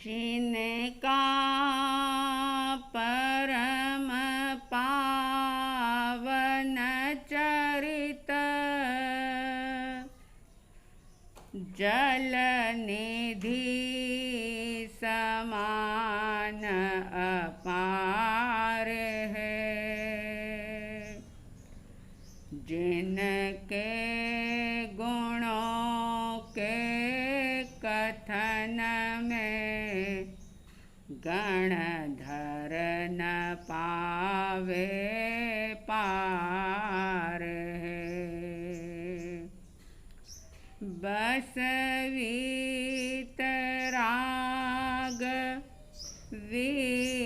जिनका परम पावन चरित जल निधि समान अपार है। जिनके गुणों के कथन में गणधर न पावे पार है। बस वीतराग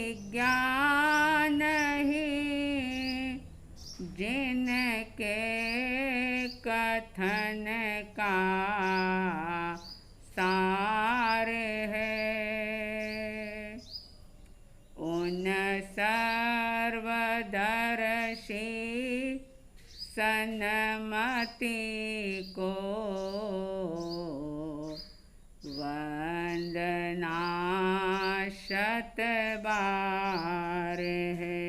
विज्ञान ही जिनके कथन का सार है। उन सर्वदर्शी सन्मति को वंदना शत बार है।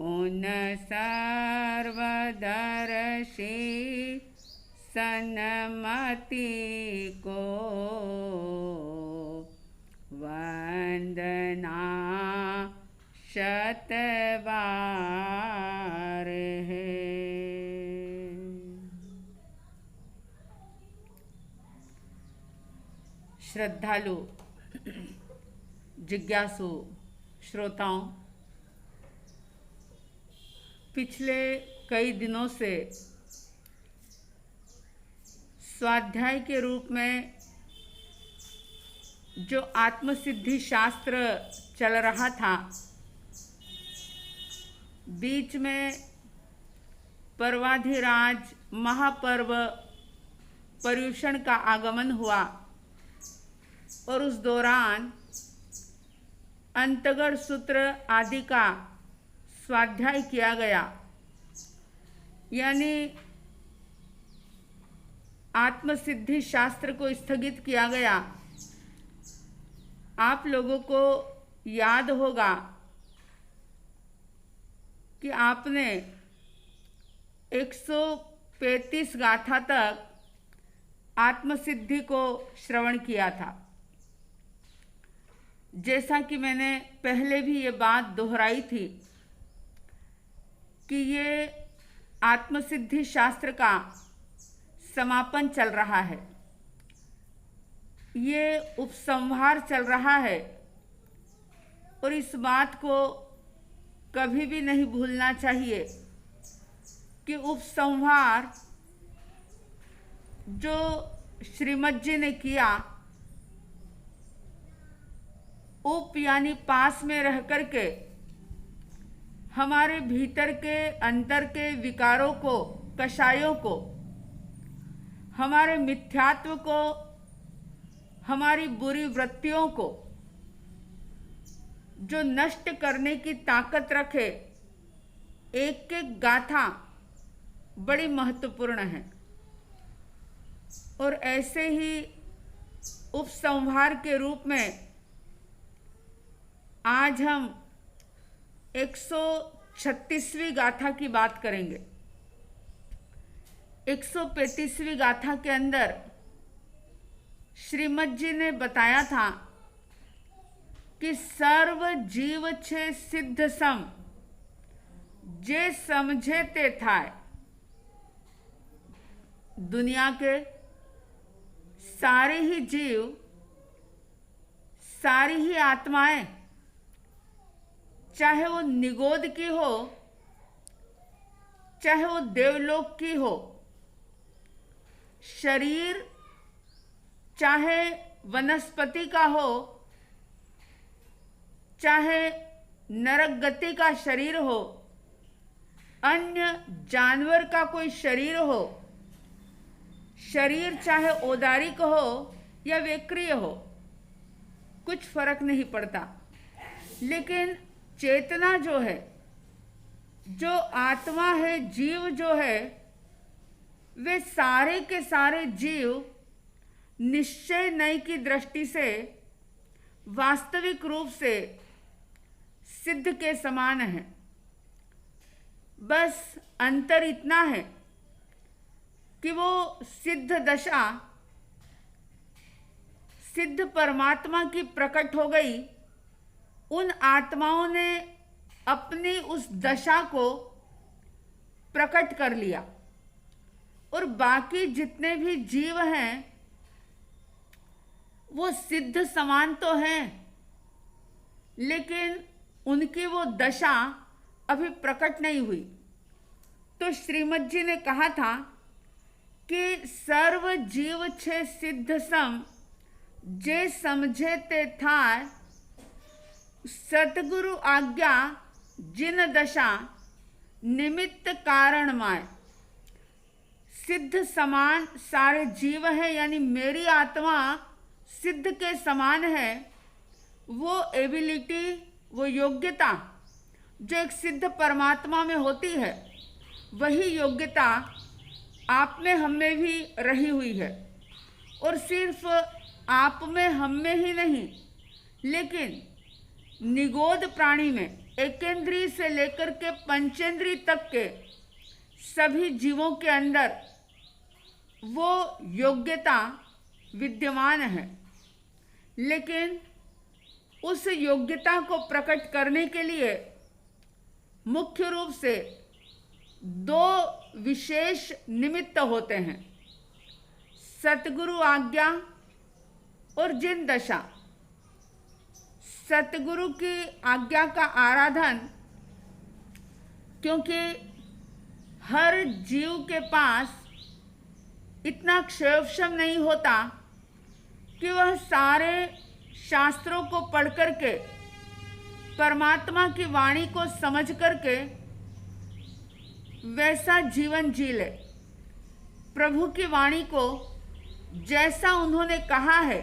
उन सर्वदर्शी सन्मति को वंदना शत बार है। श्रद्धालु जिज्ञासु श्रोताओं, पिछले कई दिनों से स्वाध्याय के रूप में जो आत्मसिद्धि शास्त्र चल रहा था, बीच में पर्वाधिराज महापर्व पर्युषण का आगमन हुआ और उस दौरान अंतगढ़ सूत्र आदि का स्वाध्याय किया गया। यानी आत्मसिद्धि शास्त्र को स्थगित किया गया। आप लोगों को याद होगा कि आपने 135 गाथा तक आत्मसिद्धि को श्रवण किया था। जैसा कि मैंने पहले भी ये बात दोहराई थी कि ये आत्मसिद्धि शास्त्र का समापन चल रहा है, ये उपसंहार चल रहा है और इस बात को कभी भी नहीं भूलना चाहिए कि उपसंहार जो श्रीमद जी ने किया, उप यानी पास में रह कर के हमारे भीतर के अंतर के विकारों को, कषायों को, हमारे मिथ्यात्व को, हमारी बुरी वृत्तियों को जो नष्ट करने की ताकत रखे, एक एक गाथा बड़ी महत्वपूर्ण है। और ऐसे ही उपसंहार के रूप में आज हम 136वीं गाथा की बात करेंगे। 135वीं गाथा के अंदर श्रीमद जी ने बताया था कि सर्व जीव छे सिद्ध सम जे समझे ते थाय। दुनिया के सारे ही जीव, सारी ही आत्माएं, चाहे वो निगोद की हो, चाहे वो देवलोक की हो, शरीर चाहे वनस्पति का हो, चाहे नरक गति का शरीर हो, अन्य जानवर का कोई शरीर हो, शरीर चाहे औदारिक हो या वेक्रिय हो, कुछ फर्क नहीं पड़ता। लेकिन चेतना जो है, जो आत्मा है, जीव जो है, वे सारे के सारे जीव निश्चय नय की दृष्टि से वास्तविक रूप से सिद्ध के समान है। बस अंतर इतना है कि वो सिद्ध दशा सिद्ध परमात्मा की प्रकट हो गई। उन आत्माओं ने अपनी उस दशा को प्रकट कर लिया और बाकी जितने भी जीव हैं वो सिद्ध समान तो हैं, लेकिन उनकी वो दशा अभी प्रकट नहीं हुई। तो श्रीमद जी ने कहा था कि सर्व जीव छे सिद्ध सम जे समझे ते थाय, सतगुरु आज्ञा जिन दशा निमित्त कारण माय। सिद्ध समान सारे जीव है, यानी मेरी आत्मा सिद्ध के समान है। वो एबिलिटी, वो योग्यता जो एक सिद्ध परमात्मा में होती है, वही योग्यता आप में हम में भी रही हुई है। और सिर्फ आप में हम में ही नहीं, लेकिन निगोद प्राणी में एकेंद्रीय से लेकर के पंचेंद्रीय तक के सभी जीवों के अंदर वो योग्यता विद्यमान है। लेकिन उस योग्यता को प्रकट करने के लिए मुख्य रूप से दो विशेष निमित्त होते हैं, सतगुरु आज्ञा और जिन दशा। सतगुरु की आज्ञा का आराधन, क्योंकि हर जीव के पास इतना क्षयोक्षम नहीं होता कि वह सारे शास्त्रों को पढ़ करके परमात्मा की वाणी को समझ करके वैसा जीवन जी ले। प्रभु की वाणी को जैसा उन्होंने कहा है,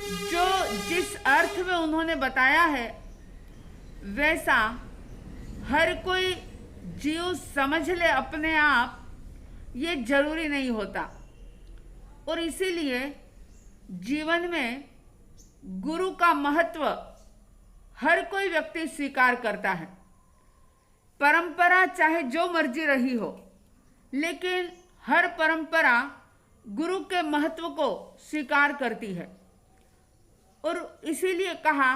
जो जिस अर्थ में उन्होंने बताया है, वैसा हर कोई जीव समझ ले अपने आप, ये जरूरी नहीं होता। और इसीलिए जीवन में गुरु का महत्व हर कोई व्यक्ति स्वीकार करता है। परंपरा चाहे जो मर्जी रही हो, लेकिन हर परंपरा गुरु के महत्व को स्वीकार करती है। और इसीलिए कहा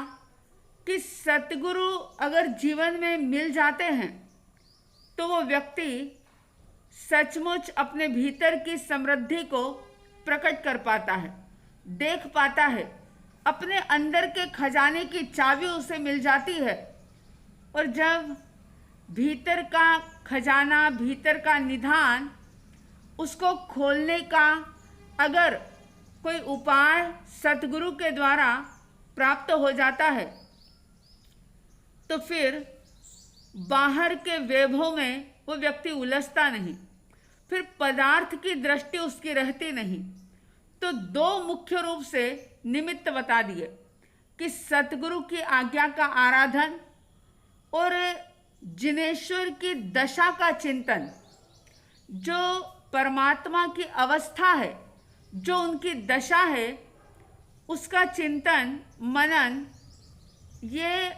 कि सतगुरु अगर जीवन में मिल जाते हैं तो वो व्यक्ति सचमुच अपने भीतर की समृद्धि को प्रकट कर पाता है, देख पाता है। अपने अंदर के खजाने की चाबी उसे मिल जाती है। और जब भीतर का खजाना, भीतर का निधान, उसको खोलने का अगर कोई उपाय सतगुरु के द्वारा प्राप्त हो जाता है, तो फिर बाहर के वैभव में वो व्यक्ति उलझता नहीं, फिर पदार्थ की दृष्टि उसकी रहती नहीं। तो दो मुख्य रूप से निमित्त बता दिए कि सतगुरु की आज्ञा का आराधन और जिनेश्वर की दशा का चिंतन। जो परमात्मा की अवस्था है, जो उनकी दशा है, उसका चिंतन मनन, ये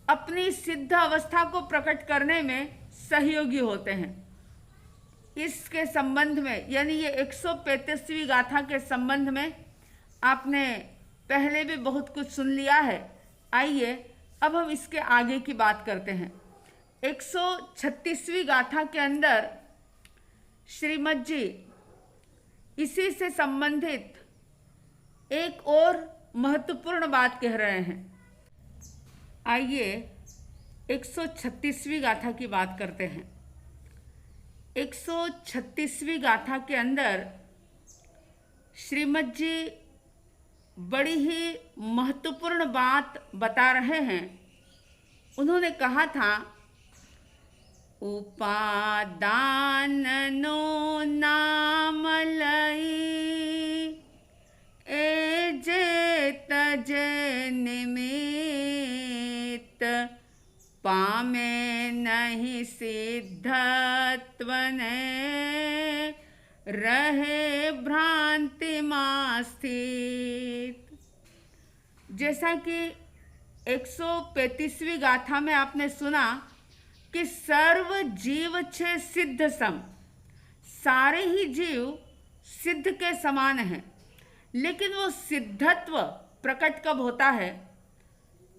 अपनी सिद्ध अवस्था को प्रकट करने में सहयोगी होते हैं। इसके संबंध में, यानी ये 135वीं गाथा के संबंध में आपने पहले भी बहुत कुछ सुन लिया है। आइए अब हम इसके आगे की बात करते हैं। 136वीं गाथा के अंदर श्रीमद जी इसी से संबंधित एक और महत्वपूर्ण बात कह रहे हैं। आइए 136वीं गाथा की बात करते हैं। 136वीं गाथा के अंदर श्रीमद जी बड़ी ही महत्वपूर्ण बात बता रहे हैं। उन्होंने कहा था, उपादानो नाम लई ए जे तजे निमित्त, पामे नहीं सिद्धत्व ने रहे भ्रांति में स्थित। जैसा कि 135वीं गाथा में आपने सुना कि सर्व जीव छे सिद्ध सम, सारे ही जीव सिद्ध के समान हैं, लेकिन वो सिद्धत्व प्रकट कब होता है?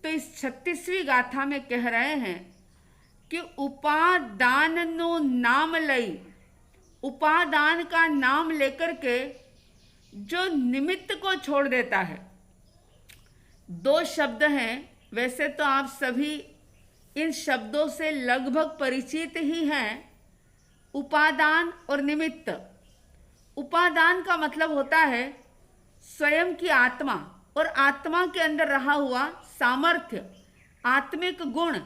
तो इस 36वीं गाथा में कह रहे हैं कि उपादान नो नाम लई, उपादान का नाम लेकर के जो निमित्त को छोड़ देता है। दो शब्द हैं, वैसे तो आप सभी इन शब्दों से लगभग परिचित ही हैं, उपादान और निमित्त। उपादान का मतलब होता है स्वयं की आत्मा और आत्मा के अंदर रहा हुआ सामर्थ्य, आत्मिक गुण।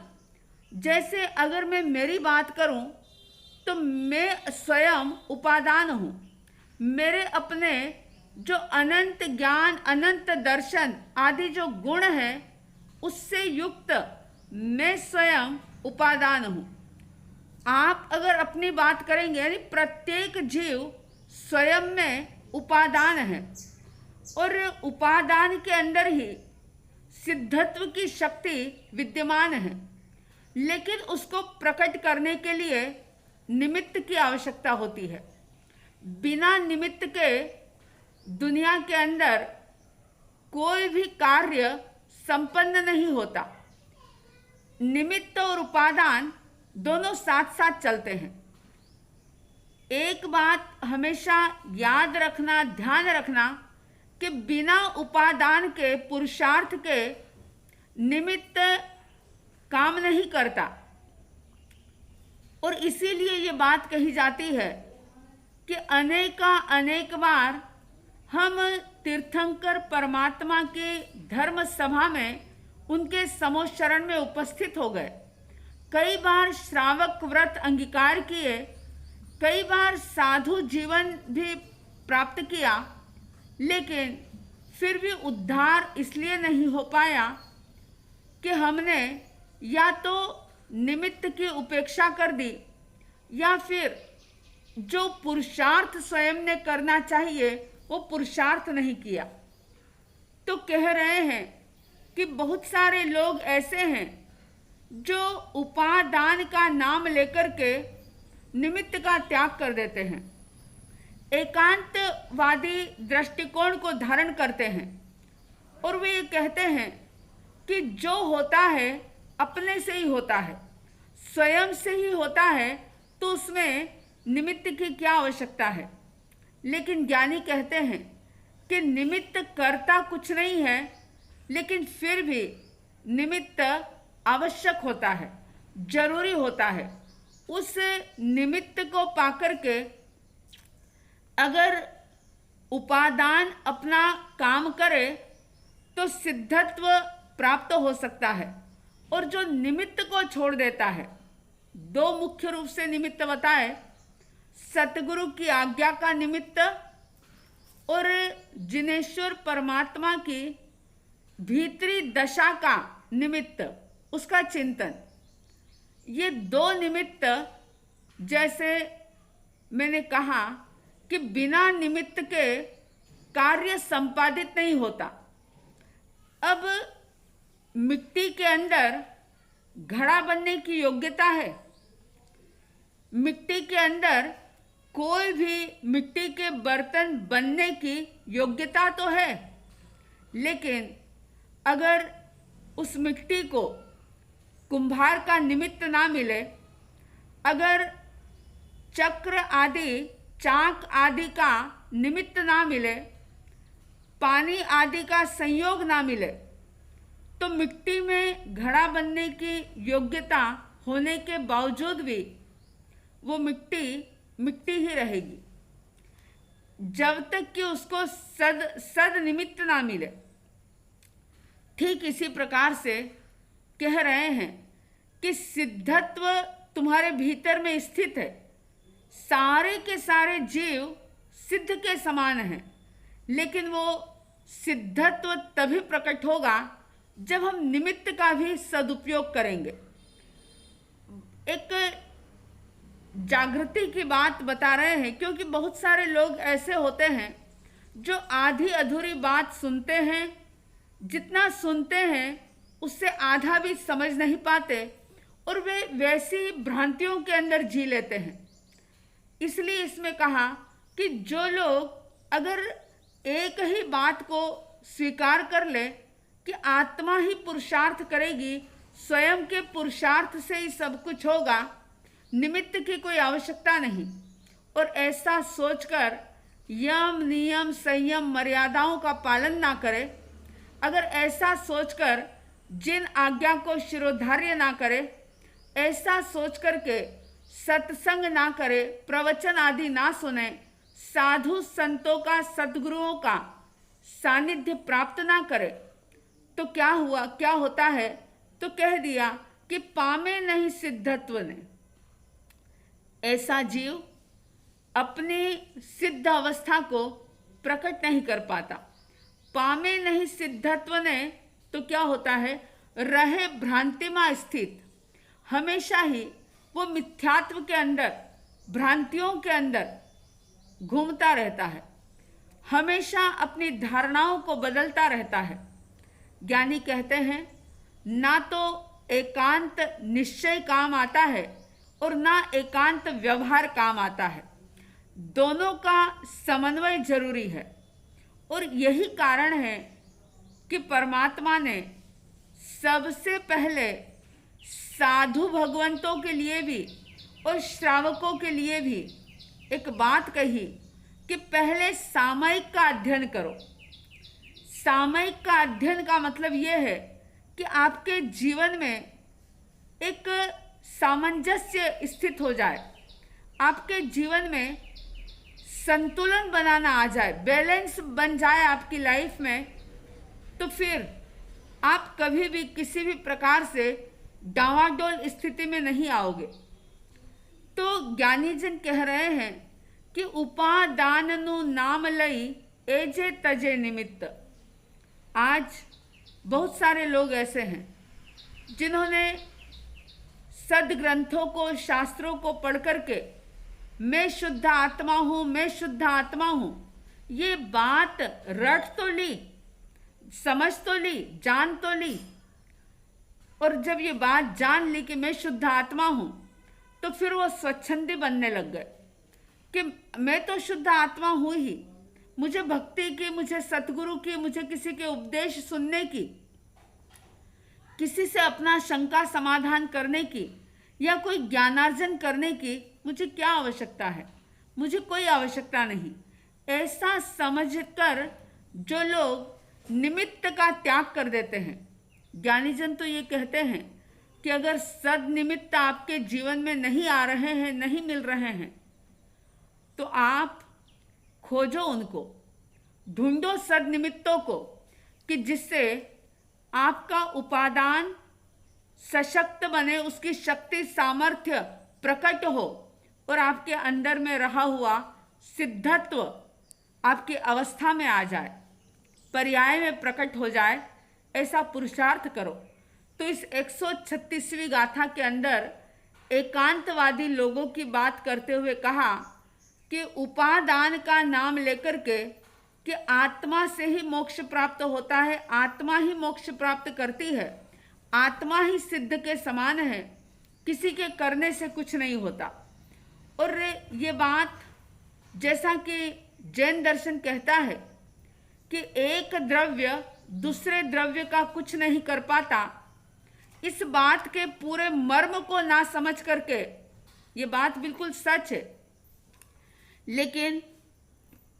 जैसे अगर मैं मेरी बात करूं तो मैं स्वयं उपादान हूं। मेरे अपने जो अनंत ज्ञान, अनंत दर्शन आदि जो गुण हैं, उससे युक्त मैं स्वयं उपादान हूं। आप अगर अपनी बात करेंगे, यानी प्रत्येक जीव स्वयं में उपादान है और उपादान के अंदर ही सिद्धत्व की शक्ति विद्यमान है, लेकिन उसको प्रकट करने के लिए निमित्त की आवश्यकता होती है। बिना निमित्त के दुनिया के अंदर कोई भी कार्य संपन्न नहीं होता। निमित्त और उपादान दोनों साथ साथ चलते हैं। एक बात हमेशा याद रखना, ध्यान रखना कि बिना उपादान के, पुरुषार्थ के निमित्त काम नहीं करता। और इसीलिए ये बात कही जाती है कि अनेक बार हम तीर्थंकर परमात्मा के धर्म सभा में उनके समोशरण में उपस्थित हो गए। कई बार श्रावक व्रत अंगीकार किए, कई बार साधु जीवन भी प्राप्त किया, लेकिन फिर भी उद्धार इसलिए नहीं हो पाया कि हमने या तो निमित्त की उपेक्षा कर दी या फिर जो पुरुषार्थ स्वयं ने करना चाहिए वो पुरुषार्थ नहीं किया। तो कह रहे हैं कि बहुत सारे लोग ऐसे हैं जो उपादान का नाम लेकर के निमित्त का त्याग कर देते हैं, एकांतवादी दृष्टिकोण को धारण करते हैं और वे ये कहते हैं कि जो होता है अपने से ही होता है, स्वयं से ही होता है, तो उसमें निमित्त की क्या आवश्यकता है। लेकिन ज्ञानी कहते हैं कि निमित्त करता कुछ नहीं है, लेकिन फिर भी निमित्त आवश्यक होता है, जरूरी होता है। उस निमित्त को पाकर के अगर उपादान अपना काम करे तो सिद्धत्व प्राप्त हो सकता है। और जो निमित्त को छोड़ देता है, दो मुख्य रूप से निमित्त बताए, सतगुरु की आज्ञा का निमित्त और जिनेश्वर परमात्मा की भीतरी दशा का निमित्त, उसका चिंतन। ये दो निमित्त, जैसे मैंने कहा कि बिना निमित्त के कार्य संपादित नहीं होता। अब मिट्टी के अंदर घड़ा बनने की योग्यता है, मिट्टी के अंदर कोई भी मिट्टी के बर्तन बनने की योग्यता तो है, लेकिन अगर उस मिट्टी को कुम्हार का निमित्त ना मिले, अगर चक्र आदि, चाक आदि का निमित्त ना मिले, पानी आदि का संयोग ना मिले, तो मिट्टी में घड़ा बनने की योग्यता होने के बावजूद भी वो मिट्टी ही रहेगी, जब तक कि उसको सद निमित्त ना मिले। ठीक इसी प्रकार से कह रहे हैं कि सिद्धत्व तुम्हारे भीतर में स्थित है। सारे के सारे जीव सिद्ध के समान हैं, लेकिन वो सिद्धत्व तभी प्रकट होगा जब हम निमित्त का भी सदुपयोग करेंगे। एक जागृति की बात बता रहे हैं, क्योंकि बहुत सारे लोग ऐसे होते हैं जो आधी अधूरी बात सुनते हैं, जितना सुनते हैं उससे आधा भी समझ नहीं पाते और वे वैसी भ्रांतियों के अंदर जी लेते हैं। इसलिए इसमें कहा कि जो लोग अगर एक ही बात को स्वीकार कर ले कि आत्मा ही पुरुषार्थ करेगी, स्वयं के पुरुषार्थ से ही सब कुछ होगा, निमित्त की कोई आवश्यकता नहीं, और ऐसा सोचकर यम नियम संयम मर्यादाओं का पालन ना करे, अगर ऐसा सोचकर जिन आज्ञा को शिरोधार्य ना करे, ऐसा सोच करके सत्संग ना करे, प्रवचन आदि ना सुने, साधु संतों का सद्गुरुओं का सानिध्य प्राप्त ना करे, तो क्या होता है? तो कह दिया कि पामे नहीं सिद्धत्व ने। ऐसा जीव अपनी सिद्ध अवस्था को प्रकट नहीं कर पाता। पामे नहीं सिद्धत्व ने तो क्या होता है? रहे भ्रांति में स्थित, हमेशा ही वो मिथ्यात्व के अंदर, भ्रांतियों के अंदर घूमता रहता है, हमेशा अपनी धारणाओं को बदलता रहता है। ज्ञानी कहते हैं ना तो एकांत निश्चय काम आता है और ना एकांत व्यवहार काम आता है, दोनों का समन्वय जरूरी है। और यही कारण है कि परमात्मा ने सबसे पहले साधु भगवंतों के लिए भी और श्रावकों के लिए भी एक बात कही कि पहले सामयिक का अध्ययन करो। सामयिक का अध्ययन का मतलब यह है कि आपके जीवन में एक सामंजस्य स्थित हो जाए, आपके जीवन में संतुलन बनाना आ जाए, बैलेंस बन जाए आपकी लाइफ में, तो फिर आप कभी भी किसी भी प्रकार से डावाडोल स्थिति में नहीं आओगे। तो ज्ञानी जन कह रहे हैं कि उपादान नु नाम लई एजे तजे निमित्त। आज बहुत सारे लोग ऐसे हैं जिन्होंने सदग्रंथों को, शास्त्रों को पढ़ करके मैं शुद्ध आत्मा हूँ, मैं शुद्ध आत्मा हूँ, ये बात रट तो ली, समझ तो ली, जान तो ली, और जब ये बात जान ली कि मैं शुद्ध आत्मा हूँ, तो फिर वो स्वच्छंदी बनने लग गए कि मैं तो शुद्ध आत्मा हूँ ही, मुझे भक्ति की, मुझे सतगुरु की, मुझे किसी के उपदेश सुनने की, किसी से अपना शंका समाधान करने की या कोई ज्ञानार्जन करने की मुझे क्या आवश्यकता है, मुझे कोई आवश्यकता नहीं। ऐसा समझकर जो लोग निमित्त का त्याग कर देते हैं, ज्ञानीजन तो ये कहते हैं कि अगर सद निमित्त आपके जीवन में नहीं आ रहे हैं, नहीं मिल रहे हैं, तो आप खोजो उनको, ढूंढो सद निमित्तों को, कि जिससे आपका उपादान सशक्त बने, उसकी शक्ति सामर्थ्य प्रकट हो और आपके अंदर में रहा हुआ सिद्धत्व आपकी अवस्था में आ जाए, पर्याय में प्रकट हो जाए। ऐसा पुरुषार्थ करो। तो इस 136वीं गाथा के अंदर एकांतवादी लोगों की बात करते हुए कहा कि उपादान का नाम लेकर के कि आत्मा से ही मोक्ष प्राप्त होता है, आत्मा ही मोक्ष प्राप्त करती है, आत्मा ही सिद्ध के समान है, किसी के करने से कुछ नहीं होता। और ये बात जैसा कि जैन दर्शन कहता है कि एक द्रव्य दूसरे द्रव्य का कुछ नहीं कर पाता, इस बात के पूरे मर्म को ना समझ करके, ये बात बिल्कुल सच है, लेकिन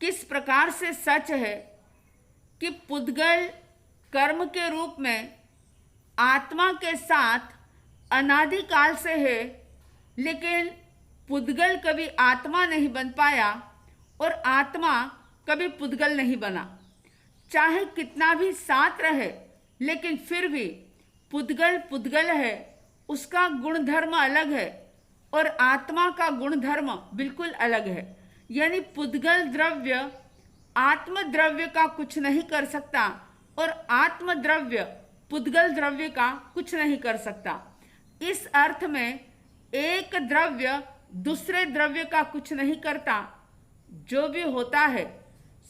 किस प्रकार से सच है कि पुद्गल कर्म के रूप में आत्मा के साथ अनादिकाल से है, लेकिन पुद्गल कभी आत्मा नहीं बन पाया और आत्मा कभी पुद्गल नहीं बना। चाहे कितना भी साथ रहे, लेकिन फिर भी पुद्गल पुद्गल है, उसका गुणधर्म अलग है और आत्मा का गुणधर्म बिल्कुल अलग है। यानी पुद्गल द्रव्य आत्म द्रव्य का कुछ नहीं कर सकता और आत्म द्रव्य पुद्गल द्रव्य का कुछ नहीं कर सकता। इस अर्थ में एक द्रव्य दूसरे द्रव्य का कुछ नहीं करता। जो भी होता है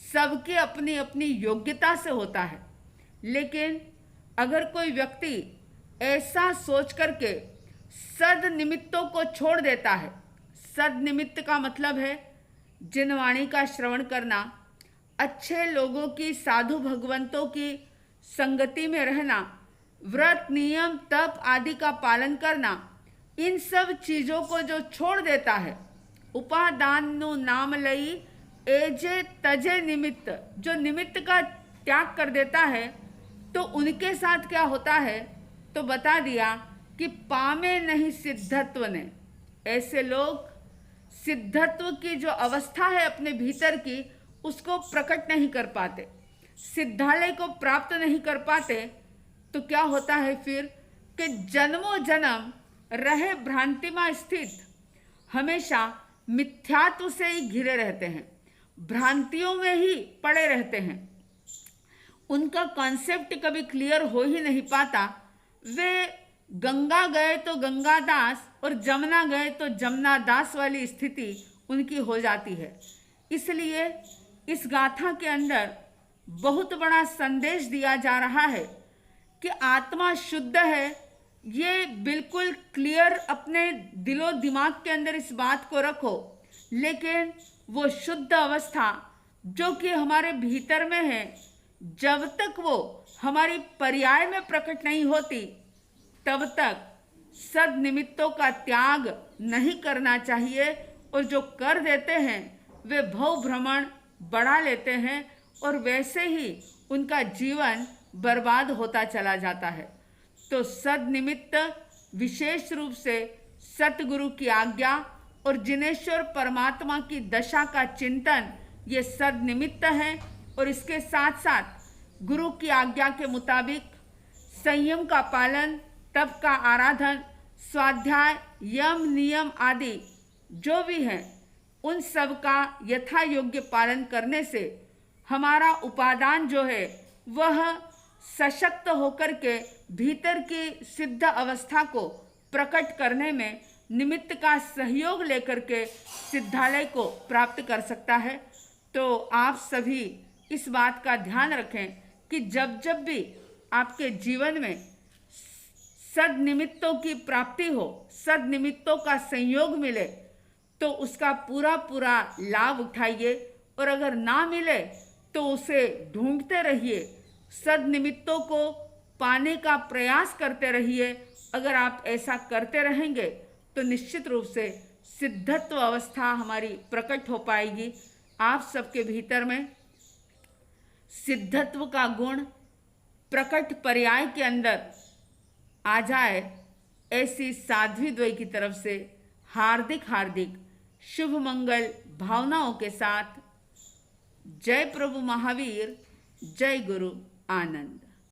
सबके अपनी अपनी योग्यता से होता है। लेकिन अगर कोई व्यक्ति ऐसा सोच करके सद निमित्तों को छोड़ देता है, सद निमित्त का मतलब है जिन वाणी का श्रवण करना, अच्छे लोगों की, साधु भगवंतों की संगति में रहना, व्रत नियम तप आदि का पालन करना, इन सब चीज़ों को जो छोड़ देता है, उपादान नु नाम लई एजे तजे निमित्त, जो निमित्त का त्याग कर देता है, तो उनके साथ क्या होता है तो बता दिया कि पामे नहीं सिद्धत्व ने। ऐसे लोग सिद्धत्व की जो अवस्था है अपने भीतर की, उसको प्रकट नहीं कर पाते, सिद्धालय को प्राप्त नहीं कर पाते। तो क्या होता है फिर कि जन्मों जन्म रहे भ्रांति में स्थित, हमेशा मिथ्यात्व से ही घिरे रहते हैं, भ्रांतियों में ही पड़े रहते हैं। उनका कॉन्सेप्ट कभी क्लियर हो ही नहीं पाता। वे गंगा गए तो गंगा दास और जमुना गए तो जमुना दास वाली स्थिति उनकी हो जाती है। इसलिए इस गाथा के अंदर बहुत बड़ा संदेश दिया जा रहा है कि आत्मा शुद्ध है। ये बिल्कुल क्लियर अपने दिलो दिमाग के अंदर इस बात को रखो। लेकिन वो शुद्ध अवस्था जो कि हमारे भीतर में है, जब तक वो हमारी पर्याय में प्रकट नहीं होती, तब तक सद निमित्तों का त्याग नहीं करना चाहिए। और जो कर देते हैं वे भव भ्रमण बढ़ा लेते हैं और वैसे ही उनका जीवन बर्बाद होता चला जाता है। तो सद निमित्त विशेष रूप से सतगुरु की आज्ञा और जिनेश्वर परमात्मा की दशा का चिंतन, ये सद निमित्त है। और इसके साथ साथ गुरु की आज्ञा के मुताबिक संयम का पालन, तप का आराधन, स्वाध्याय, यम नियम आदि जो भी हैं, उन सब का यथा योग्य पालन करने से हमारा उपादान जो है वह सशक्त होकर के भीतर की सिद्ध अवस्था को प्रकट करने में निमित्त का सहयोग लेकर के सिद्धालय को प्राप्त कर सकता है। तो आप सभी इस बात का ध्यान रखें कि जब जब भी आपके जीवन में सद निमित्तों की प्राप्ति हो, सद निमित्तों का संयोग मिले, तो उसका पूरा पूरा लाभ उठाइए। और अगर ना मिले तो उसे ढूंढते रहिए, सद निमित्तों को पाने का प्रयास करते रहिए। अगर आप ऐसा करते रहेंगे तो निश्चित रूप से सिद्धत्व अवस्था हमारी प्रकट हो पाएगी। आप सबके भीतर में सिद्धत्व का गुण प्रकट पर्याय के अंदर आ जाए, ऐसी साध्वी द्वय की तरफ से हार्दिक हार्दिक शुभ मंगल भावनाओं के साथ जय प्रभु महावीर, जय गुरु आनंद।